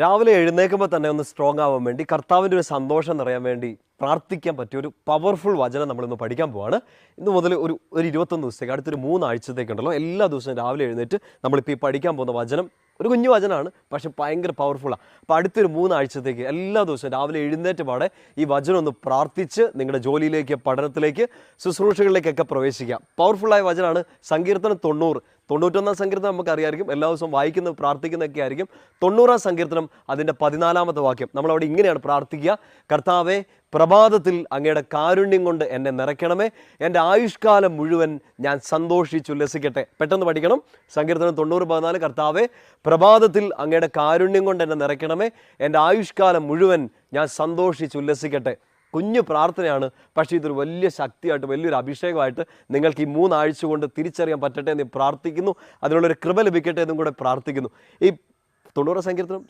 രാവിലെ എഴുന്നേൽക്കുമ്പോൾ തന്നെ ഒന്ന് സ്ട്രോങ് ആവാൻ വേണ്ടി കർത്താവിൻ്റെ ഒരു സന്തോഷം നിറയാൻ വേണ്ടി പ്രാർത്ഥിക്കാൻ പറ്റിയ ഒരു പവർഫുൾ വചനം നമ്മളിന്ന് പഠിക്കാൻ പോവാണ്. ഇന്ന് മുതൽ ഒരു 21 ദിവസത്തേക്ക് അടുത്തൊരു 3 ആഴ്ചത്തേക്കുണ്ടല്ലോ എല്ലാ ദിവസവും രാവിലെ എഴുന്നേറ്റ് നമ്മളിപ്പോൾ ഈ പഠിക്കാൻ പോകുന്ന വചനം ഒരു കുഞ്ഞു വചനമാണ്, പക്ഷെ ഭയങ്കര പവർഫുള്ളാണ്. അപ്പോൾ അടുത്തൊരു 3 ആഴ്ചത്തേക്ക് എല്ലാ ദിവസവും രാവിലെ എഴുന്നേറ്റ് പാടെ ഈ വചനം ഒന്ന് പ്രാർത്ഥിച്ച് നിങ്ങളുടെ ജോലിയിലേക്ക്, പഠനത്തിലേക്ക്, ശുശ്രൂഷകളിലേക്കൊക്കെ പ്രവേശിക്കാം. പവർഫുള്ളായ വചനമാണ്. സങ്കീർത്തനം 91 സങ്കീർത്തനം നമുക്കറിയാമായിരിക്കും, എല്ലാ ദിവസവും വായിക്കുന്ന പ്രാർത്ഥിക്കുന്നതൊക്കെ ആയിരിക്കും. 90 സങ്കീർത്തനം അതിൻ്റെ 14 വാക്യം നമ്മളവിടെ ഇങ്ങനെയാണ് പ്രാർത്ഥിക്കുക: കർത്താവേ, പ്രഭാതത്തിൽ അങ്ങയുടെ കാരുണ്യം കൊണ്ട് എന്നെ നിറയ്ക്കണമേ, എൻ്റെ ആയുഷ്കാലം മുഴുവൻ ഞാൻ സന്തോഷിച്ചുല്ലസിക്കട്ടെ. പെട്ടെന്ന് പഠിക്കണം. സങ്കീർത്തനം 90:14. കർത്താവേ, പ്രഭാതത്തിൽ അങ്ങയുടെ കാരുണ്യം കൊണ്ട് എന്നെ നിറയ്ക്കണമേ, എൻ്റെ ആയുഷ്കാലം മുഴുവൻ ഞാൻ സന്തോഷിച്ചുല്ലസിക്കട്ടെ. കുഞ്ഞു പ്രാർത്ഥനയാണ്, പക്ഷേ ഇതൊരു വലിയ ശക്തിയായിട്ട്, വലിയൊരു അഭിഷേകമായിട്ട് നിങ്ങൾക്ക് ഈ 3 ആഴ്ച കൊണ്ട് തിരിച്ചറിയാൻ പറ്റട്ടെ എന്ന് പ്രാർത്ഥിക്കുന്നു. അതിനുള്ളൊരു കൃപ ലഭിക്കട്ടെ എന്നും കൂടെ പ്രാർത്ഥിക്കുന്നു. ഈ 90 സങ്കീർത്തനം